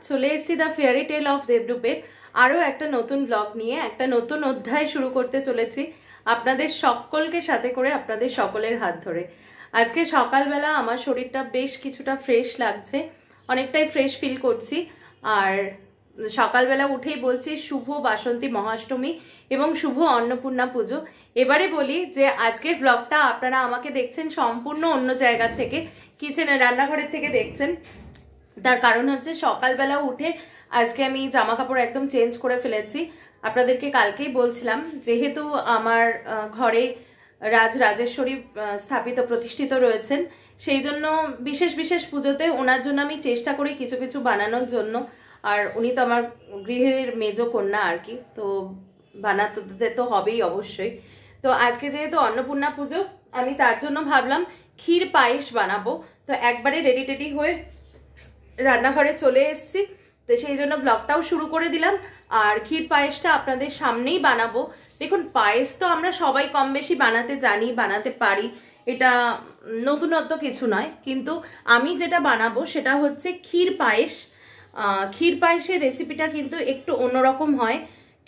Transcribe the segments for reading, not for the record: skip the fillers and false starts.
চলে এসেছি the fairy tale of দেবরূপের আরও একটা নতুন ব্লগ নিয়ে একটা নতুন অধ্যায় শুরু করতে চলেছি আপনাদের সকলকে সাথে করে, আপনাদের সকলের হাত ধরে। আজকে সকালবেলা আমার শরীরটা বেশ কিছুটা ফ্রেশ লাগছে, অনেকটাই ফ্রেশ ফিল করছি। আর সকালবেলা উঠেই বলছি শুভ বাসন্তী মহাষ্টমী এবং শুভ অন্নপূর্ণা পুজো। এবারে বলি যে আজকের ব্লগটা আপনারা আমাকে দেখছেন সম্পূর্ণ অন্য জায়গার থেকে, কিচেনে রান্নাঘরের থেকে দেখছেন। তার কারণ হচ্ছে সকালবেলা উঠে আজকে আমি জামা কাপড় একদম চেঞ্জ করে ফেলেছি। আপনাদেরকে কালকেই বলছিলাম যেহেতু আমার ঘরে রাজরাজেশ্বরী স্থাপিত প্রতিষ্ঠিত রয়েছেন, সেই জন্য বিশেষ বিশেষ পুজোতে ওনার জন্য আমি চেষ্টা করি কিছু কিছু বানানোর জন্য। আর উনি তো আমার গৃহের মেজ কন্যা আর কি, তো বানাতে তো হবেই অবশ্যই। তো আজকে যেহেতু অন্নপূর্ণা পুজো, আমি তার জন্য ভাবলাম ক্ষীর পায়েস বানাবো। তো একবারে রেডি টেডি হয়ে রান্নাঘরে চলে এসেছি, তো সেই জন্য ব্লগটাও শুরু করে দিলাম। আর ক্ষীর পায়েসটা আপনাদের সামনেই বানাবো। দেখুন, পায়েস তো আমরা সবাই কম বেশি বানাতে জানি, বানাতে পারি, এটা নতুনত্ব কিছু নয়। কিন্তু আমি যেটা বানাবো সেটা হচ্ছে ক্ষীর পায়েস। ক্ষীর পায়েসের রেসিপিটা কিন্তু একটু অন্যরকম হয়,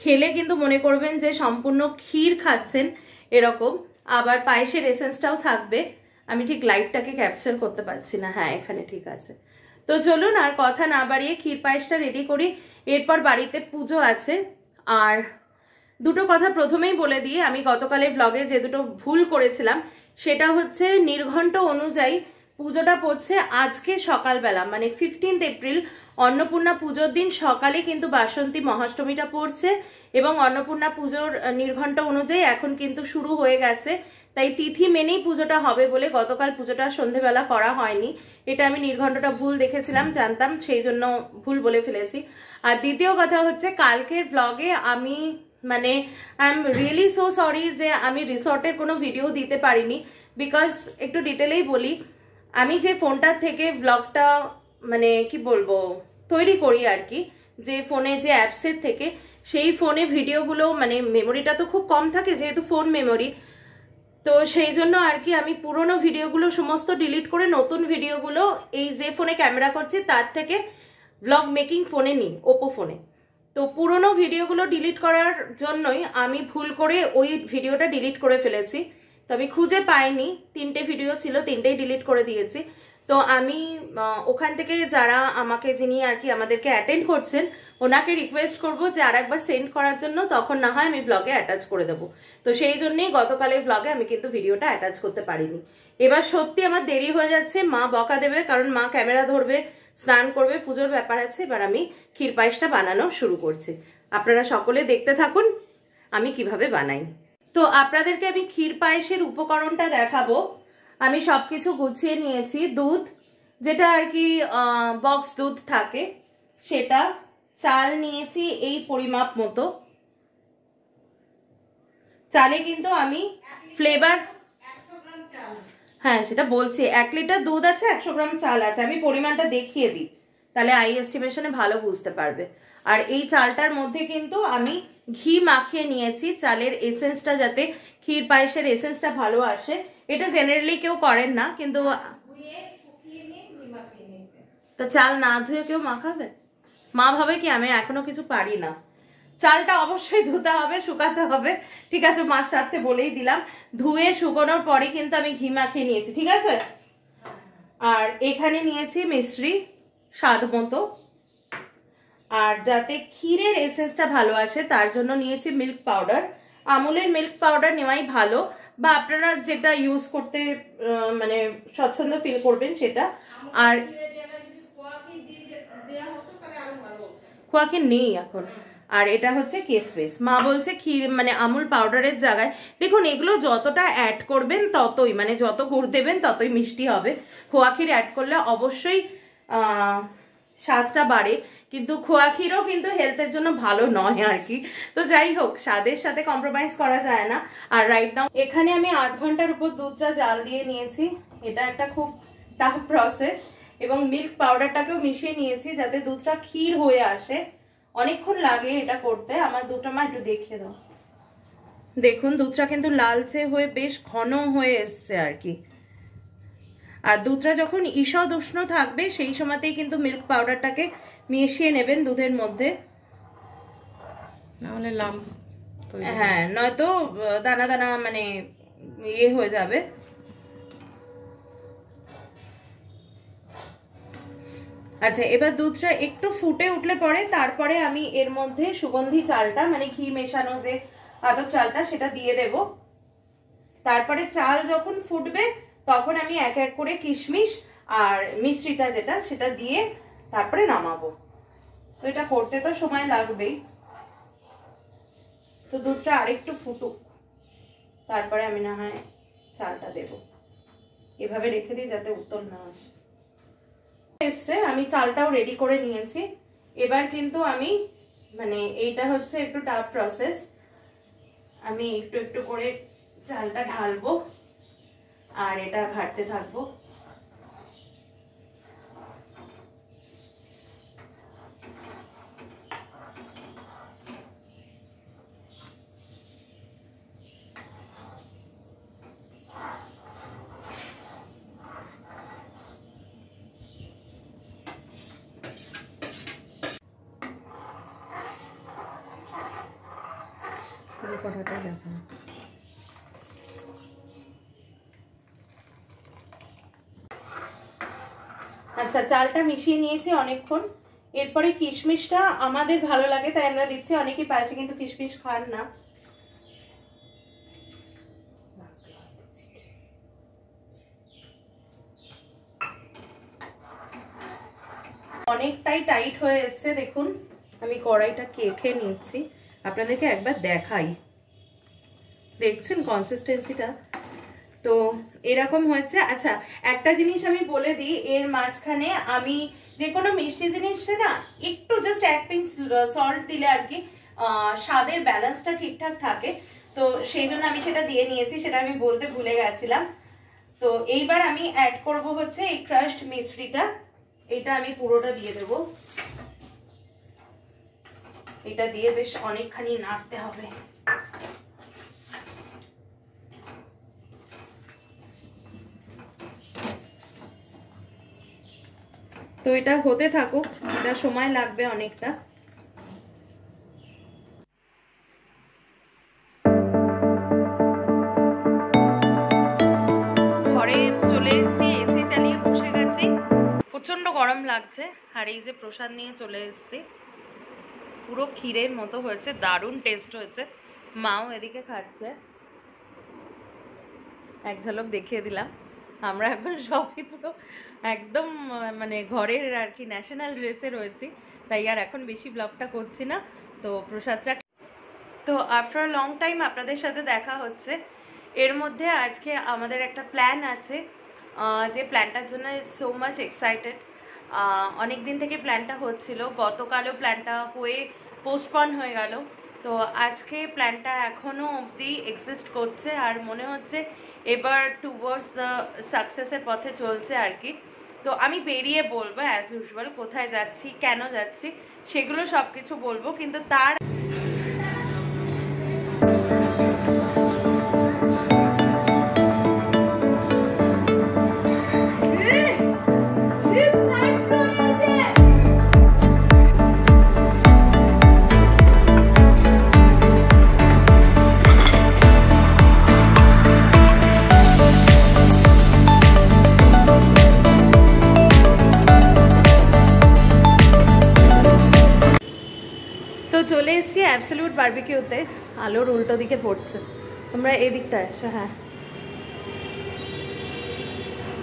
খেলে কিন্তু মনে করবেন যে সম্পূর্ণ ক্ষীর খাচ্ছেন এরকম। আবার পায়েসের এসেন্সটাও থাকবে। আমি ঠিক লাইটটাকে ক্যাপচার করতে পারছি না, হ্যাঁ এখানে ঠিক আছে। তো চলুন আর কথা না বাড়িয়ে ক্ষীর পায়েসটা রেডি করি, এরপর বাড়িতে পুজো আছে। আর দুটো কথা প্রথমেই বলে দিয়ে, আমি গতকালের ব্লগে যে দুটো ভুল করেছিলাম সেটা হচ্ছে নির্ঘণ্ট অনুযায়ী পুজোটা পড়ছে আজকে সকালবেলা, মানে 15 এপ্রিল অন্নপূর্ণা পুজোর দিন সকালে কিন্তু বাসন্তী মহাষ্টমীটা পড়ছে এবং অন্নপূর্ণা পুজোর নির্ঘণ্ট অনুযায়ী এখন কিন্তু শুরু হয়ে গেছে। তাই তিথি মেনেই পুজোটা হবে বলে গতকাল পুজোটা সন্ধেবেলা করা হয়নি। এটা আমি নির্ঘণ্টটা ভুল দেখেছিলাম, জানতাম, সেই জন্য ভুল বলে ফেলেছি। আর দ্বিতীয় কথা হচ্ছে কালকের ব্লগে আমি মানে I am really so sorry যে আমি রিসর্টের কোনো ভিডিও দিতে পারিনি। বিকজ একটু ডিটেলেই বলি, আমি যে ফোনটার থেকে ব্লগটা মানে কি বলবো তৈরি করি আর কি, যে ফোনে যে অ্যাপসের থেকে, সেই ফোনে ভিডিওগুলো মানে মেমোরিটা তো খুব কম থাকে যেহেতু ফোন মেমোরি, তো সেই জন্য আর কি আমি পুরোনো ভিডিওগুলো সমস্ত ডিলিট করে নতুন ভিডিওগুলো এই যে ফোনে ক্যামেরা করছি তার থেকে ব্লগ মেকিং ফোনে নিই, ওপো ফোনে। তো পুরোনো ভিডিওগুলো ডিলিট করার জন্যই আমি ভুল করে ওই ভিডিওটা ডিলিট করে ফেলেছি। তো আমি খুঁজে পাইনি, 3টে ভিডিও ছিল, 3টেই ডিলিট করে দিয়েছি। তো আমি ওখান থেকে যারা আমাকে, যিনি আর কি আমাদেরকে অ্যাটেন্ড করছেন, ওনাকে রিকোয়েস্ট করব যে আরেকবার সেন্ড করার জন্য, তখন না হয় আমি ব্লগে অ্যাটাচ করে দেবো। তো সেই জন্যই গতকালের ব্লগে আমি কিন্তু ভিডিওটা অ্যাটাচ করতে পারিনি। এবার সত্যি আমার দেরি হয়ে যাচ্ছে, মা বকা দেবে, কারণ মা ক্যামেরা ধরবে, স্নান করবে, পুজোর ব্যাপার আছে। এবার আমি ক্ষীর পায়েসটা বানানো শুরু করছি, আপনারা সকলে দেখতে থাকুন আমি কিভাবে বানাই। তো আপনাদেরকে আমি ক্ষীর পায়েসের উপকরণটা দেখাবো। আমি সবকিছু গুছিয়ে নিয়েছি। দুধ, যেটা আর কি বক্স দুধ থাকে সেটা। চাল নিয়েছি এই পরিমাপ মতো। চালে কিন্তু আমি ফ্লেভার, হ্যাঁ সেটা বলছি, 1 লিটার দুধ আছে, 100 গ্রাম চাল আছে। আমি পরিমাণটা দেখিয়ে দিই, তাহলে আই এস্টিমেশনে ভালো বুঝতে পারবে। আর এই চালটার মধ্যে কিন্তু আমি ঘি মাখিয়ে নিয়েছি, চালের এসেন্সটা যাতে ক্ষীর পায়েসের এসেন্সটা ভালো আসে। এটা জেনারেলি কেউ করেন না, কিন্তু তা চাল না ধুয়ে কেউ মাখাবে? মা ভাবে কি আমি এখনো কিছু পারি না। চালটা অবশ্যই ধুতে হবে, শুকাতে হবে, ঠিক আছে, মার স্বার্থে বলেই দিলাম। ধুয়ে শুকানোর পরে কিন্তু আমি ঘি মাখিয়ে নিয়েছি, ঠিক আছে। আর এখানে নিয়েছি মিশ্রি স্বাদ মতো। আর যাতে ক্ষীরের এসেন্সটা ভালো আসে তার জন্য নিয়েছি মিল্ক পাউডার। আমুলের মিল্ক পাউডার নেওয়াই ভালো, বা আপনারা যেটা ইউজ করতে মানে স্বচ্ছন্দ ফিল করবেন সেটা। আর খোয়া ক্ষীর নেই এখন। আর এটা হচ্ছে কেসপেস। মা বলছে ক্ষীর মানে আমুল পাউডারের জায়গায়, দেখুন এগুলো যতটা অ্যাড করবেন ততই, মানে যত গুড় দেবেন ততই মিষ্টি হবে। খোয়া ক্ষীর অ্যাড করলে অবশ্যই স্বাদটা বাড়ে, কিন্তু খোয়া ক্ষীরও কিন্তু হেলথের জন্য ভালো নয় আর কি। তো যাই হোক, স্বাদের সাথে কম্প্রোমাইজ করা যায় না। আর রাইট নাও এখানে আমি 8 ঘন্টার উপর দুধটা জাল দিয়ে নিয়েছি। এটা একটা খুব টাফ প্রসেস। এবং মিল্ক পাউডারটাকেও মিশিয়ে নিয়েছি যাতে দুধটা ক্ষীর হয়ে আসে। অনেকক্ষণ লাগে এটা করতে। আমার দুধটা মা একটু দেখিয়ে দাও। দেখুন দুধটা কিন্তু লালচে হয়ে বেশ ঘন হয়ে এসছে আর কি। আর দুধটা যখন ঈষৎ উষ্ণ থাকবে সেই সময়তেই কিন্তু মিল্ক পাউডারটাকে মিশিয়ে নেবেন দুধের মধ্যে, নাহলে লাম্পস। হ্যাঁ, নয়তো দানা দানা মানে ইয়ে হয়ে যাবে। আচ্ছা, এবার দুধটা একটু ফুটে উঠলে পরে তারপরে আমি এর মধ্যে সুগন্ধি চালটা মানে ঘি মেশানো যে আতপ চালটা সেটা দিয়ে দেব। তারপরে চাল যখন ফুটবে তখন আমি এক এক করে কিশমিশ আর মিশ্রিটা যেটা সেটা দিয়ে তারপরে নামাবো। তো এটা করতে তো সময় লাগবেই। তো দুধটা আরেকটু ফুটুক, তারপরে আমি না হয় চালটা দেব। এভাবে রেখে দিই যাতে উত্তল না আসে। এসছে, আমি চালটাও রেডি করে নিয়েছি। এবার কিন্তু আমি মানে এইটা হচ্ছে একটু টাফ প্রসেস। আমি একটু একটু করে চালটা ঢালবো আর এটা ঘাটতে থাকবো। কটাটাই দেখো। আচ্ছা, চালটা মিশিয়ে নিয়েছি অনেকক্ষণ। এরপরে কিশমিশটা আমাদের ভালো লাগে তাই আমরা দিচ্ছি, অনেকেই পাশে কিন্তু কিশমিশ খান না। অনেকটাই টাইট হয়ে এসছে, দেখুন আমি কড়াইটা কেখে নিচ্ছি, আপনাদেরকে একবার দেখাই। দেখছেন কনসিস্টেন্সিটা? তো এরকম হয়েছে। আচ্ছা, একটা জিনিস আমি বলে দিই, এর মাঝখানে আমি যে কোনো মিষ্টি জিনিসে না একটু জাস্ট 1 পিঞ্চ সল্ট দিলে আর কি স্বাদের ব্যালেন্সটা ঠিকঠাক থাকে। তো সেই জন্য আমি সেটা দিয়ে নিয়েছি, সেটা আমি বলতে ভুলে গেছিলাম। তো এইবার আমি অ্যাড করব হচ্ছে এই ক্রাশড মিশ্রিটা। এটা আমি পুরোটা দিয়ে দেব। এটা দিয়ে বেশ অনেকখানি নাড়তে হবে। তো এটা হতে থাকুক, এটা সময় লাগবে অনেকটা। ঘরে চলে এসেছি, এসি চালিয়ে বসে গেছি, প্রচন্ড গরম লাগছে। আর এই যে প্রসাদ নিয়ে চলে এসেছি, পুরো ক্ষীরের মতো হয়েছে, দারুণ টেস্ট হয়েছে। মাও এদিকে খাচ্ছে, এক ঝলক দেখিয়ে দিলাম। আমরা এখন সবই পুরো একদম মানে ঘরের আর কি ন্যাশনাল ড্রেসে রয়েছি, তাই আর এখন বেশি ব্লগটা করছি না। তো প্রসাদটা তো আফটার লং টাইম আপনাদের সাথে দেখা হচ্ছে। এর মধ্যে আজকে আমাদের একটা প্ল্যান আছে, যে প্ল্যানটার জন্য সো মাচ এক্সাইটেড। অনেক দিন থেকে প্ল্যানটা হচ্ছিল, গতকালও প্ল্যানটা হয়ে পোস্টপন হয়ে গেল। তো আজকে প্ল্যানটা এখনও অবধি এক্সিস্ট করছে আর মনে হচ্ছে এবার টুয়ার্ডস দ্য সাকসেসের পথে চলছে আর কি। তো আমি বেরিয়ে বলবো অ্যাজ ইউজুয়াল কোথায় যাচ্ছি, কেন যাচ্ছি, সেগুলো সব কিছু বলবো। কিন্তু তার চলে এসেছি অ্যাবসলিউট বারবিকিউতে। আলোর উল্টো দিকে পড়ছে, তোমরা এদিকটা এসো। হ্যাঁ,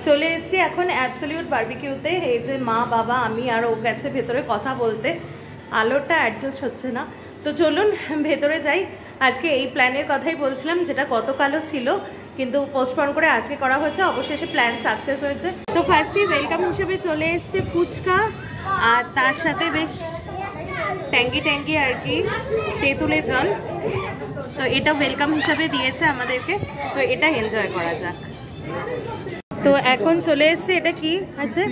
চলে এসেছি এখন অ্যাবসলিউট বারবিকিউতে। এই যে মা, বাবা, আমি আর ও গেছে ভেতরে কথা বলতে, আলোটা অ্যাডজাস্ট হচ্ছে না। তো চলুন ভেতরে যাই। আজকে এই প্ল্যানের কথাই বলছিলাম, যেটা গতকালও ছিল কিন্তু পোস্টপন করে আজকে করা হচ্ছে। অবশেষে প্ল্যান সাকসেস হয়েছে। তো ফার্স্টে ওয়েলকাম হিসেবে চলে এসছে ফুচকা, আর তার সাথে বেশ ট্যাঙ্গি ট্যাঙ্গি আর কি তেঁতুলের জল। তো এটা ওয়েলকাম হিসাবে দিয়েছে আমাদেরকে, তো এটা এনজয় করা যাক। তো এখন চলে এসছে, এটা কি আছে?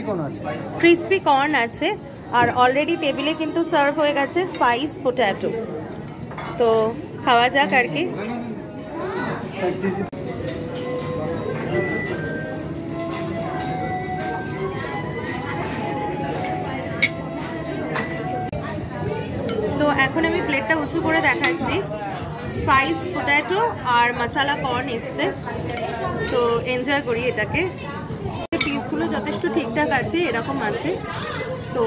ক্রিসপি কর্ন আছে, আর অলরেডি টেবিলে কিন্তু সার্ভ হয়ে গেছে স্পাইস পোট্যাটো। তো খাওয়া যাক আর কি। তো এখন আমি প্লেটটা উঁচু করে দেখাচ্ছি। স্পাইস পোট্যাটো আর মশলা কর্ন এসছে, তো এনজয় করি এটাকে। পিসগুলো যথেষ্ট ঠিকঠাক আছে, এরকম আছে। তো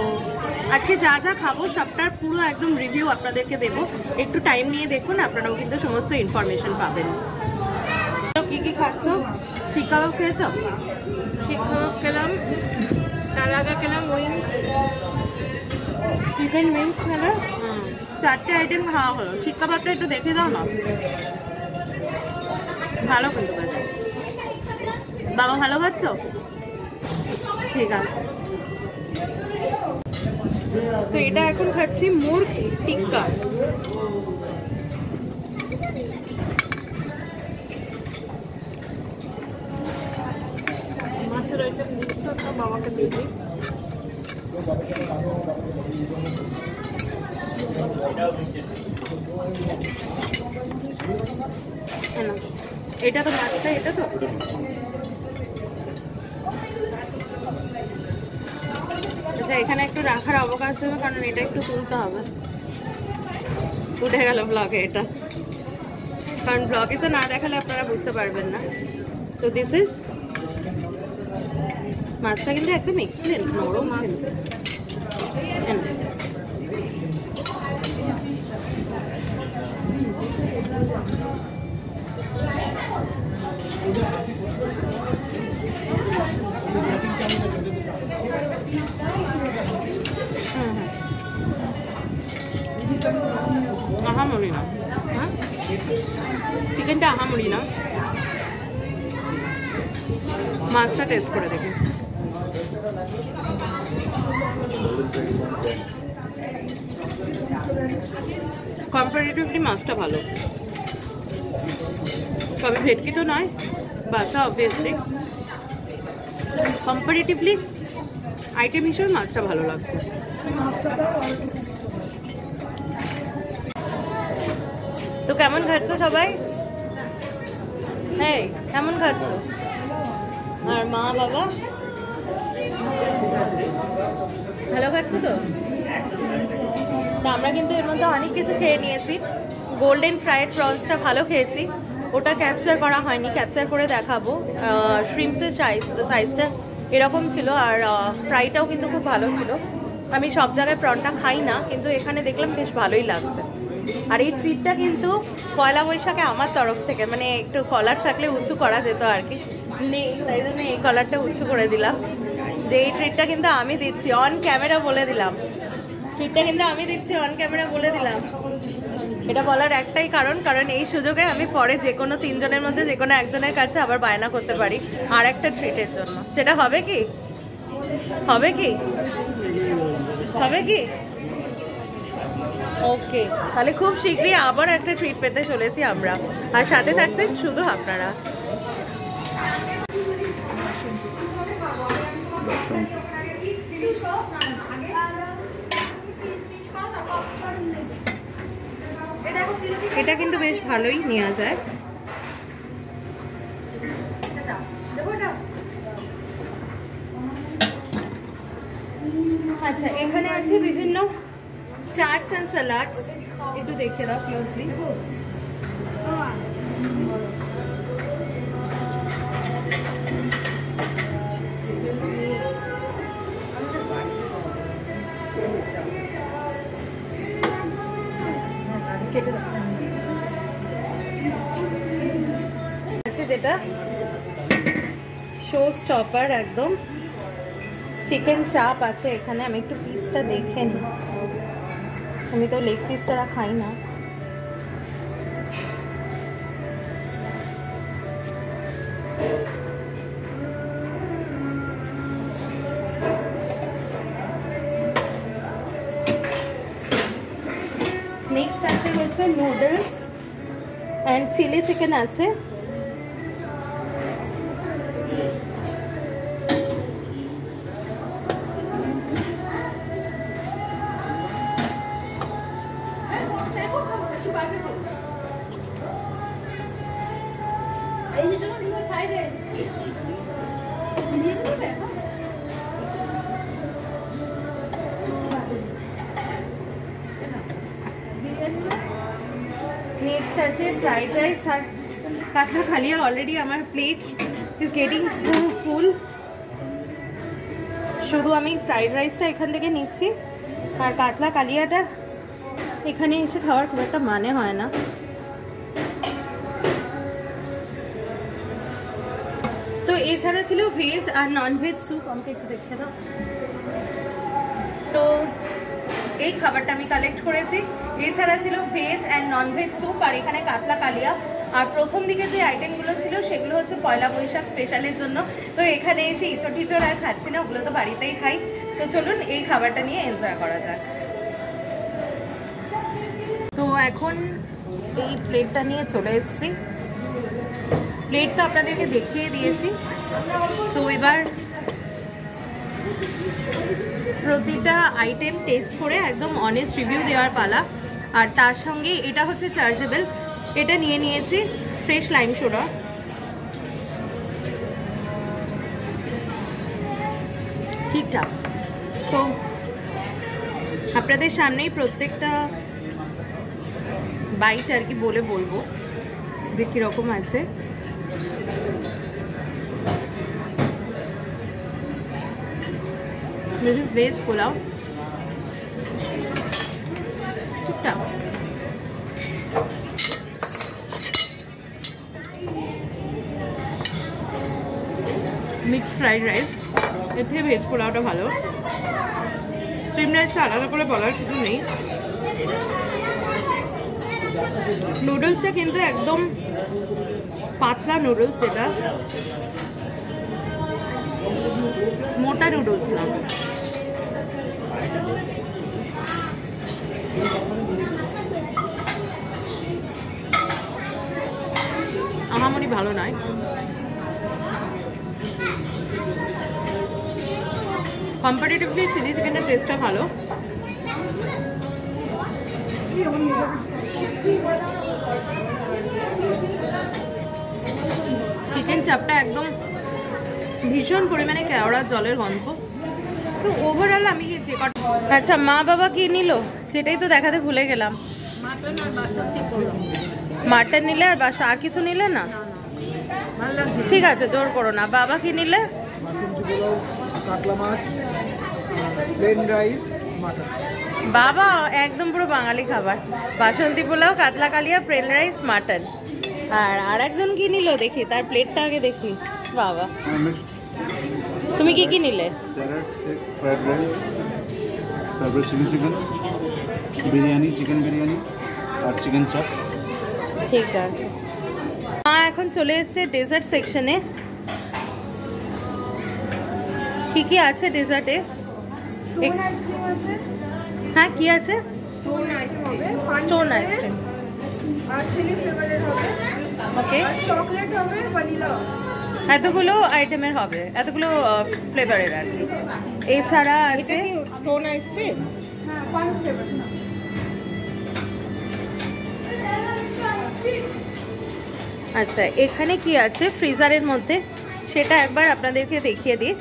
আজকে যা যা খাবো সবটার পুরো একদম রিভিউ আপনাদেরকে দেবো, একটু টাইম নিয়ে দেখুন, আপনারাও কিন্তু সমস্ত ইনফরমেশন পাবেন। কি কি খাচ্ছ? শিক কাবাব খেয়েছ? শিক কাবাব খেলাম, তার আগে খেলাম উইংস, চিকেন উইংস নেবে। 4টে আইটেম খাওয়া হলো। শিক কাবাবটা একটু দেখে দাও না, ভালো কিন্তু বাবা, ভালো খাচ্ছ? ঠিক আছে। তো এটা এখন খাচ্ছি মুরগ টিক্কা। মাছের আইটেম দিচ্ছ, বাবাকে দিবি। এটা তো মাছটা, এটা তো আচ্ছা, এখানে একটু রাখার অবকাশ দেবে, কারণ এটা একটু তুলতে হবে। উঠে গেল ব্লগে এটা, কারণ ব্লগে তো না দেখালে আপনারা বুঝতে পারবেন না। তো দিস ইজ মাছটা, কিন্তু একদম এক্সিলেন্ট, নরম কিন্তু। আহামরি না, হ্যাঁ চিকেনটা আহামরি না, মাছটা টেস্ট করে দেখি। কম্পারেটিভলি মাছটা ভালো, তবে ভেটকি তো নয়, বাসা অবভিয়াসলি। কম্পারেটিভলি আইটেম হিসেবে মাছটা ভালো লাগছে। তো কেমন খাচ্ছ সবাই? হ্যাঁ, কেমন খাচ্ছ? আর মা বাবা ভালো খাচ্ছ তো? আমরা কিন্তু এর মধ্যে অনেক কিছু খেয়ে নিয়েছি। গোল্ডেন ফ্রাইড প্রনসটা ভালো খেয়েছি, ওটা ক্যাপচার করা হয়নি, ক্যাপচার করে দেখাবো। শ্রিম্পসের সাইজটা এরকম ছিল, আর ফ্রাইটাও কিন্তু খুব ভালো ছিল। আমি সব জায়গায় প্রনটা খাই না, কিন্তু এখানে দেখলাম বেশ ভালোই লাগছে। আর এই ট্রিটটা কিন্তু পয়লা বৈশাখে আমার তরফ থেকে, মানে একটু কলার থাকলে উঁচু করা যেত আর কি, নেই, তাই জন্য এই কলারটা উঁচু করে দিলাম। যে এই ট্রিটটা কিন্তু আমি দিচ্ছি অন ক্যামেরা, বলে দিলাম। ট্রিটটা কিন্তু আমি দিচ্ছি অন ক্যামেরা, বলে দিলাম। এটা বলার একটাই কারণ, কারণ এই সুযোগে আমি পরে যে কোনো 3 জনের মধ্যে যে কোনো একজনের কাছে আবার বায়না করতে পারি আর একটা ট্রিটের জন্য। সেটা হবে কি? হবে কি? হবে কি? ওকে, তাহলে খুব শীঘ্রই আবার একটা ট্রিট পেতে চলেছি আমরা, আর সাথে থাকছেন শুধু আপনারা। এটা কিন্তু বেশ ভালোই নেওয়া যায়। আচ্ছা, এখানে আছে বিভিন্ন চাটস এন্ড স্যালাডস, একটু দেখে দাও ক্লোজলি। যেটা শো স্টপার একদম, চিকেন চাপ আছে এখানে। আমি একটু পিসটা দেখে নিই, আমি তো লেগ পিস ছাড়া খাই না। নেক্সট আছে হচ্ছে নুডলস অ্যান্ড চিলি চিকেন আছে। নেক্সট আছে ফ্রাইড রাইস আর কাতলা কালিয়া। অলরেডি আমার plate is getting so full. শুধু আমি ফ্রাইড রাইসটা এখান থেকে নিচ্ছি, আর কাতলা কালিয়াটা এখানে এসে খাওয়ার খুব একটা মানে হয় না। তো এছাড়া ছিল ভেজ আর নন ভেজ স্যুপ। আমাকে একটু দেখে দাও। তো এই খাবারটা আমি কালেক্ট করেছি। এছাড়া ছিল veg and non veg soup আর এখানে কাতলা কালিয়া। আর প্রথম দিকে যে আইটেমগুলো ছিল সেগুলো হচ্ছে পয়লা বৈশাখ স্পেশালের জন্য। তো এখানে এসে ইঁচড় টিচড় আর খাচ্ছি না, ওগুলো তো বাড়িতেই খাই। তো চলুন এই খাবারটা নিয়ে এনজয় করা যাক। তো এখন এই প্লেটটা নিয়ে চলে এসেছি। প্লেটটা আপনাদেরকে দেখিয়ে দিয়েছি। তো এবার প্রতিটা আইটেম টেস্ট করে একদম অনেস্ট রিভিউ দেওয়ার পালা। আর তার সঙ্গে এটা হচ্ছে চার্জেবল, এটা নিয়ে নিয়েছি ফ্রেশ লাইম সোডা। ঠিকঠাক। তো আপনাদের সামনেই প্রত্যেকটা বাইট আর কি বলে বলবো যে কীরকম আছে। This is veg pulao. ঠিকঠাক। মিক্সড ফ্রাইড রাইস, এর থেকে ভেজ পোলাওটা ভালো। স্ট্রিম রাইসটা আলাদা করে বলার কিছু নেই। নুডলসটা কিন্তু একদম পাতলা নুডলস, এটা মোটা নুডলস না। আমামনি ভালো নয়। কম্পারেটিভলি চিলি চিকেনের টেস্টটা ভালো। চিকেন চাপটা একদম ভীষণ পরিমাণে কেওড়া জলের গন্ধ। তো ওভারঅল আমি যে আচ্ছা মা বাবা কি নিল সেটাই তো দেখাতে ভুলে গেলাম। মাটন নিলে আর বাসা আর কিছু নিলে না? ঠিক আছে, জোর করো না। বাবা কি নিলে? বাবা একদম পুরো বাঙালি খাবার, বাসন্তী পোলাও, কাতলা কালিয়া, প্লেন রাইস, মাটন। আর একজন কি নিল দেখি, তার প্লেটটা আগে দেখি। বাবা তুমি কি কি নিলে? ফ্রাইড রাইস, তারপরে chilli chicken, biryani, chicken biryani আর চিকেন চপ। ঠিক আছে। মা এখন চলে এসছে ডেজার্ট সেকশনে। কি কি আছে ডেজার্টে? হ্যাঁ কি আছে? স্টোন আইসক্রিম আর চিলি ফ্লেভারের হবে। ওকে, চকলেট হবে, ভ্যানিলা। এতগুলো আইটেমের হবে, এতগুলো ফ্লেভারের আর কি। এছাড়া আছে স্টোন আইসক্রিম। হ্যাঁ, কোন ফ্লেভার? আচ্ছা, এখানে কি আছে ফ্রিজারের মধ্যে সেটা একবার আপনাদেরকে দেখিয়ে দিই।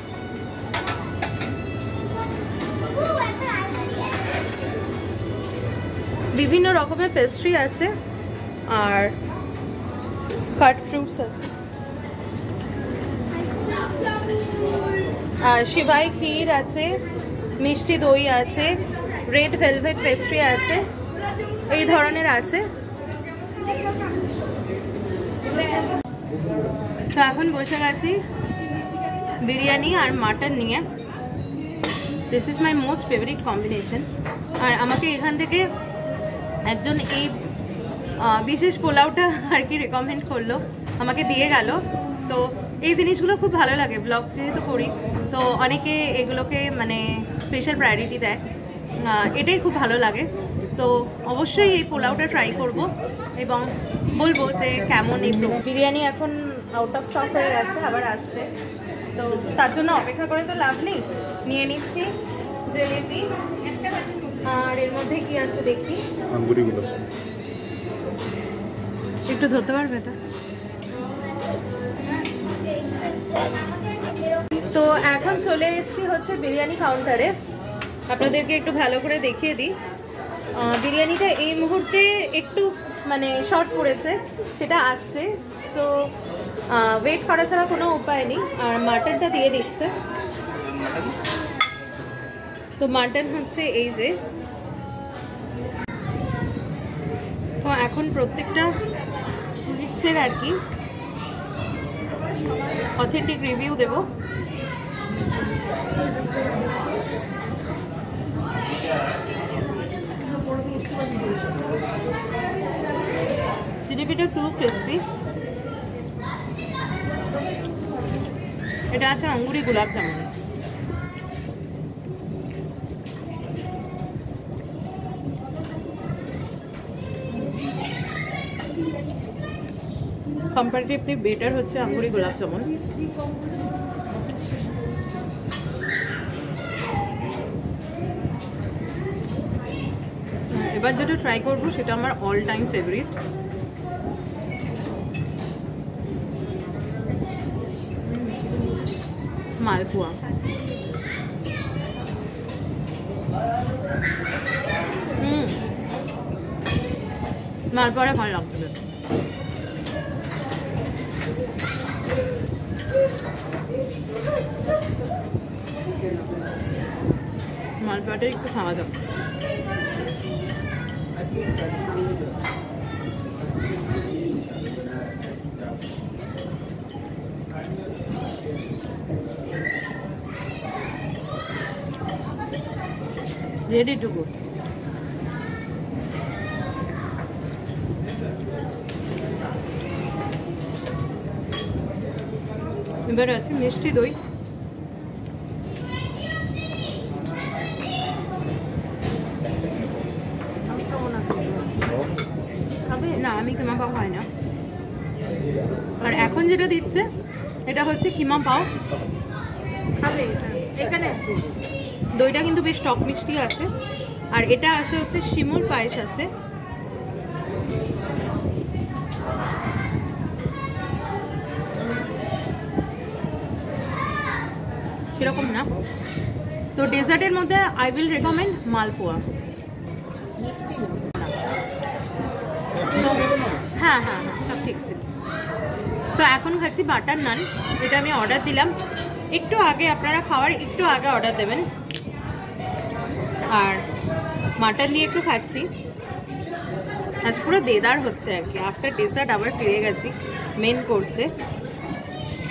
বিভিন্ন রকমের পেস্ট্রি আছে আর কাট ফ্রুটস আছে, আর শিবাই ক্ষীর আছে, মিষ্টি দই আছে, রেড ভেলভেট পেস্ট্রি আছে, এই ধরনের আছে। তো এখন বসে গেছি বিরিয়ানি আর মাটন নিয়ে। This is my most favourite combination. আর আমাকে এখান থেকে একজন এই বিশেষ পোলাওটা আর কি রেকমেন্ড করলো, আমাকে দিয়ে গেল। তো এই জিনিসগুলো খুব ভালো লাগে, ব্লগ যেহেতু করি তো অনেকে এগুলোকে মানে স্পেশাল প্রায়োরিটি দেয়, এটাই খুব ভালো লাগে। তো অবশ্যই এই পোলাওটা ট্রাই করব এবং বলবো যে কেমন। এই বিরিয়ানি এখন আউট অফ স্টক হয়ে গেছে, আবার আসছে, তো তার জন্য অপেক্ষা করে তো লাভ নেই। নিয়ে নিচ্ছি জিলেবি, আর এর মধ্যে কি আছে দেখি। একটু ধরতে পারবে এটা? তো এখন চলে এসেছি হচ্ছে বিরিয়ানি কাউন্টারে। আপনাদেরকে একটু ভালো করে দেখিয়ে দিই। বিরিয়ানিটা এই মুহূর্তে একটু মানে শর্ট পড়েছে, সেটা আসছে। সো ওয়েট করা ছাড়া কোনো উপায় নেই। আর মাটনটা দিয়ে দিচ্ছে। তো মাটন হচ্ছে এই যে, তো এখন প্রত্যেকটা সুইটসের আর কি অথেন্টিক রিভিউ দেবো। জিলিপিটা টু ক্রিস্পি। এটা আছে আঙ্গুরি গোলাপ জামুন। কম্পারেটিভলি বেটার হচ্ছে আঙ্গুরি গোলাপ জামুন। এবার যেটা ট্রাই করবো সেটা আমার অল টাইম ফেভারিট, মালপোয়া। মালপোয়াটা ভালো লাগবে। মালপোয়াটা একটু খাওয়া যাবে। Ready to go. এবার আছে মিষ্টি দই। খাবে না? আমি কিমা পাও খাই না। আর এখন যেটা দিচ্ছে এটা হচ্ছে কিমা পাও। খাবে এখানে দইটা কিন্তু বেশ টক মিষ্টি আছে। আর এটা আছে হচ্ছে শিমুর পায়েস আছে। সেরকম না। তো ডেজার্টের মধ্যে আই উইল রেকমেন্ড মালপোয়া। হ্যাঁ হ্যাঁ হ্যাঁ, সব ঠিক ছিল। তো এখন খাচ্ছি বাটার নান। এটা আমি অর্ডার দিলাম একটু আগে। আপনারা খাওয়ার একটু আগে অর্ডার দেবেন। আর মাটন দিয়ে একটু খাচ্ছি। আজ পুরো দেদার হচ্ছে আর কি। আফটার ডেজার্ট আবার ফিরে গেছি মেন কোর্সে।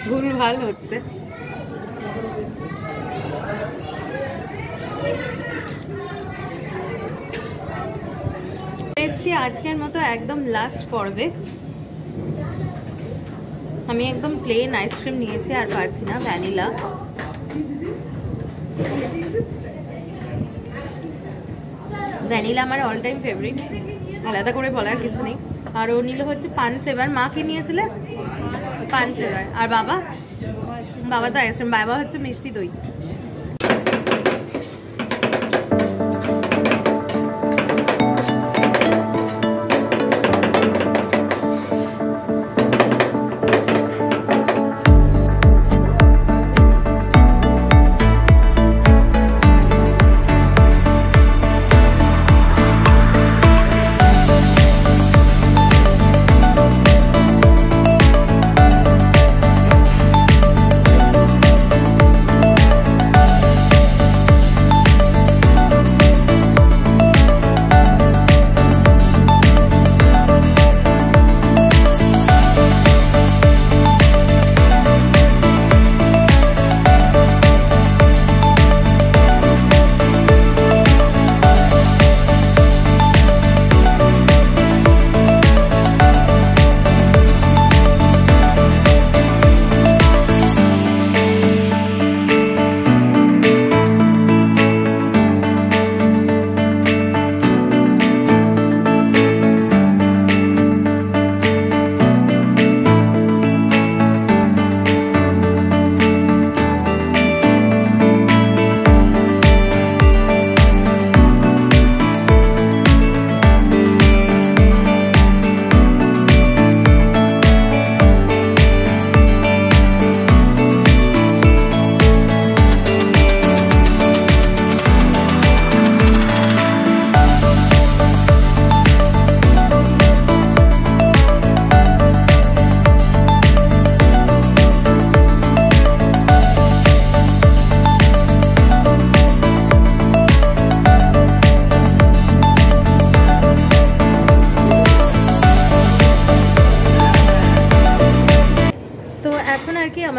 ভুলভাল হচ্ছে। এসছি আজকের মতো একদম লাস্ট পর্বে। আমি একদম প্লেন আইসক্রিম নিয়েছি, আর পারছি না। ভ্যানিলা। ভ্যানিলা আমার অল টাইম ফেভারিট, আলাদা করে বলার কিছু নেই। আর ও নিল হচ্ছে পান ফ্লেভার। মা কি নিয়েছিলে? পান ফ্লেভার। আর বাবা? বাবা তো আইসক্রিম। বাবা হচ্ছে মিষ্টি দই।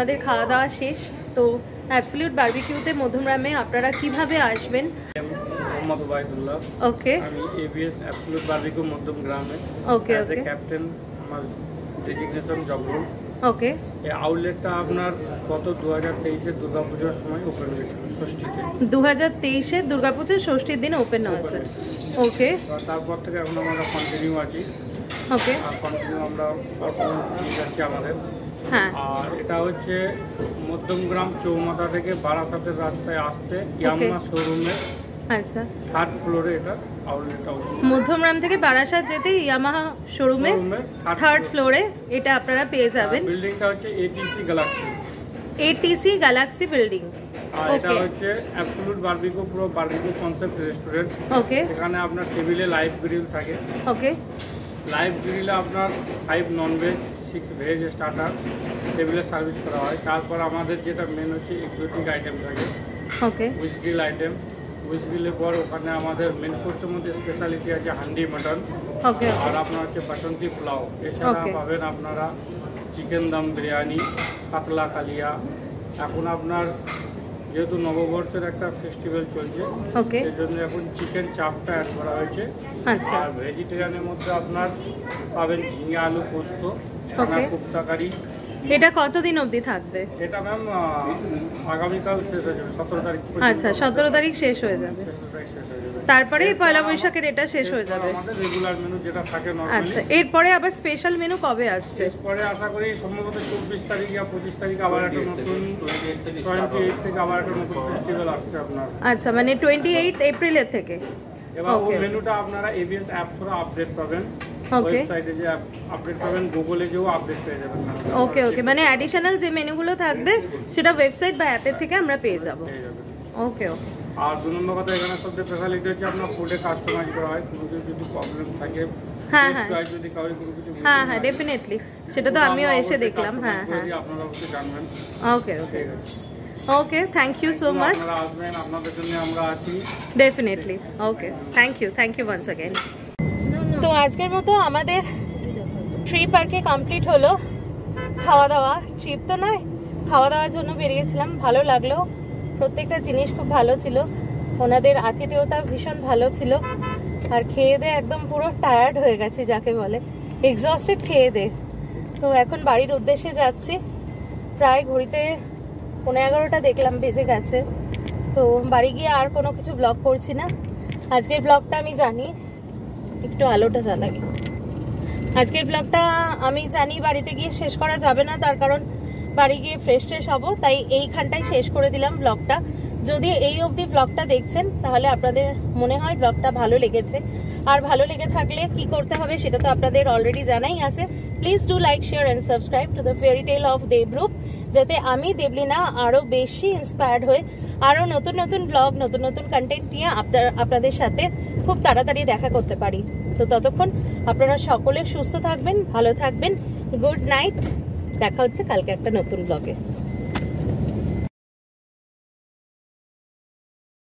আমাদের খাওয়া দাওয়া শেষ। তো অ্যাবসলিউট বারবিকিউতে মধ্যমগ্রামে আপনারা কিভাবে আসবেন? মোহাম্মদ ওবায়দুল্লাহ। ওকে, আমি এবিএস অ্যাবসলিউট বারবিকিউ মধ্যমগ্রামে okay as a okay captain, আমার ডেজিগনেশন জব রোল। ওকে। এই আউটলেটটা আপনার গত 2023-এর দুর্গাপুজোর সময় ওপেন হয়েছিল, ষষ্ঠীতে। 2023-এর দুর্গাপুজোর ষষ্ঠীর দিন ওপেন হয়েছে। ওকে তারপর থেকে এখন আমরা কন্টিনিউ আছি, ওকে। আর কন্টিনিউ আমরা পারফরমেন্স দিয়ে যাচ্ছি আমাদের। হ্যাঁ, আর এটা হচ্ছে মধ্যমগ্রাম চৌমাথা থেকে বারাসাতের রাস্তায় আসতে ইয়ামাহা শোরুমের আচ্ছা। 3rd ফ্লোরে এটা আউটলেটটা। মধ্যমগ্রাম থেকে বারাসাত যেতে ইয়ামাহা শোরুমে 3rd ফ্লোরে এটা আপনারা পেয়ে যাবেন। বিল্ডিংটা হচ্ছে ATC Galaxy. ATC Galaxy building. আর এটা ওকে হচ্ছে অ্যাবসলিউট বারবিকিউ, পুরো বারবিকিউ কনসেপ্ট রেস্টুরেন্ট। ওকে এখানে আপনার টেবিলে লাইভ গ্রিল থাকে। ওকে লাইভ গ্রিলে আপনার 5 ননভেজ 6 ভেজ স্টার্টার টেবিলে সার্ভিস করা হয়। তারপর আমাদের যেটা মেন হচ্ছে এক্সোটিক আইটেম থাকে, ওকে উইচ গ্রিল আইটেম। উইচ গ্রিলের পর ওখানে আমাদের মেন কোর্সের মধ্যে স্পেশালিটি আছে হান্ডি মাটন, ওকে আর আপনার হচ্ছে বাসন্তী পোলাও। এছাড়া Okay. পাবেন আপনারা চিকেন দম বিরিয়ানি, কাতলা কালিয়া। এখন আপনার যেহেতু নববর্ষের একটা ফেস্টিভ্যাল চলছে, ওকে সেই জন্য এখন চিকেন চাপটা অ্যাড করা হয়েছে। আচ্ছা আর ভেজিটেরিয়ানের মধ্যে আপনার পাবেন ঝিঙে আলু পোস্ত, ছানা Okay. কোপ্তা কারি। এটা কতদিন অবধি থাকবে? এটা ম্যাম আগামীকাল শেষ হয়ে যাবে, 17 তারিখ পর্যন্ত। আচ্ছা, 17 তারিখ শেষ হয়ে যাবে, 17 তারিখ শেষ হয়ে যাবে। তারপরেই পয়লা বৈশাখের এটা শেষ হয়ে যাবে। আমাদের রেগুলার মেনু যেটা থাকে আচ্ছা, নরমালি। এরপরে আবার স্পেশাল মেনু কবে আসছে? পরে আশা করি সম্ভবত 24 তারিখ বা 25 তারিখ আবার একটা নতুন 28 থেকে আবার একটা নতুন ফেস্টিভ্যাল আসছে আপনার। আচ্ছা, মানে 28 এপ্রিলের থেকে। এবার ওই Okay. মেনুটা আপনারা এবিএস অ্যাপ থ্রু আপডেট পাবেন। Okay. ওয়েবসাইটে যে আপডেট পাবেন, গুগলে যেও আপডেট পেয়ে যাবেন। ওকে ওকে, মানে অ্যাডিশনাল যে মেনুগুলো থাকবে সেটা ওয়েবসাইট বা অ্যাপের থেকে আমরা পেয়ে যাব। পেয়ে যাবেন। ওকে ওকে আর 2 নম্বর কথা, এখানে সবচেয়ে স্পেশালিটি হচ্ছে আপনার ফুডে কাস্টমাইজ করা হয়। কোনো কিছু যদি প্রবলেম থাকে, হ্যাঁ, হ্যাঁ। যদি কারোর কোনো কিছু হ্যাঁ হ্যাঁ, ডেফিনেটলি, সেটা তো আমিও এসে দেখলাম। হ্যাঁ হ্যাঁ, আপনারা অবশ্যই জানবেন। ওকে ওকে ঠিক আছে, okay, thank you so much. আপনারা আসবেন, আপনাদের জন্য আমরা আছি। Definitely, okay, thank you once again. তো আজকের মতো আমাদের ট্রিপ আর কি কমপ্লিট হলো। খাওয়া দাওয়া ট্রিপ তো নয়, খাওয়া দাওয়ার জন্য বেরিয়েছিলাম, ভালো লাগলো। প্রত্যেকটা জিনিস খুব ভালো ছিল, ওনাদের আতিথেয়তা ভীষণ ভালো ছিল। আর খেয়ে দিয়ে একদম পুরো টায়ার্ড হয়ে গেছে, যাকে বলে এক্সস্টেড খেয়ে দিয়ে। তো এখন বাড়ির উদ্দেশ্যে যাচ্ছি। প্রায় ঘড়িতে 11:15 দেখলাম বেজে গেছে। তো বাড়ি গিয়ে আর কোনো কিছু ব্লগ করছি না। আজকের ব্লগটা আমি জানি, একটু আলোটা জ্বালাই। আজকের ব্লগটা আমি জানি বাড়িতে গিয়ে শেষ করা যাবে না, তার কারণ বাড়ি গিয়ে ফ্রেশ হবো, তাই এইখানটায় শেষ করে দিলাম ব্লগটা। যদি এই অবধি ব্লগটা দেখছেন তাহলে আপনাদের মনে হয় ব্লগটা ভালো লেগেছে। আর ভালো লেগে থাকলে কি করতে হবে সেটা তো আপনাদের অলরেডি জানাই আছে। Please do like, share and subscribe to the fairy tale of Debrup, যাতে আমি দেবলিনা আরও বেশি ইন্সপায়ার্ড হয়ে আরও নতুন নতুন ব্লগ, নতুন নতুন কন্টেন্ট নিয়ে আপনাদের সাথে খুব তাড়াতাড়ি দেখা করতে পারি। তো ততক্ষণ আপনারা সকলে সুস্থ থাকবেন, ভালো থাকবেন। গুড নাইট, দেখা হচ্ছে কালকে একটা নতুন ব্লগে।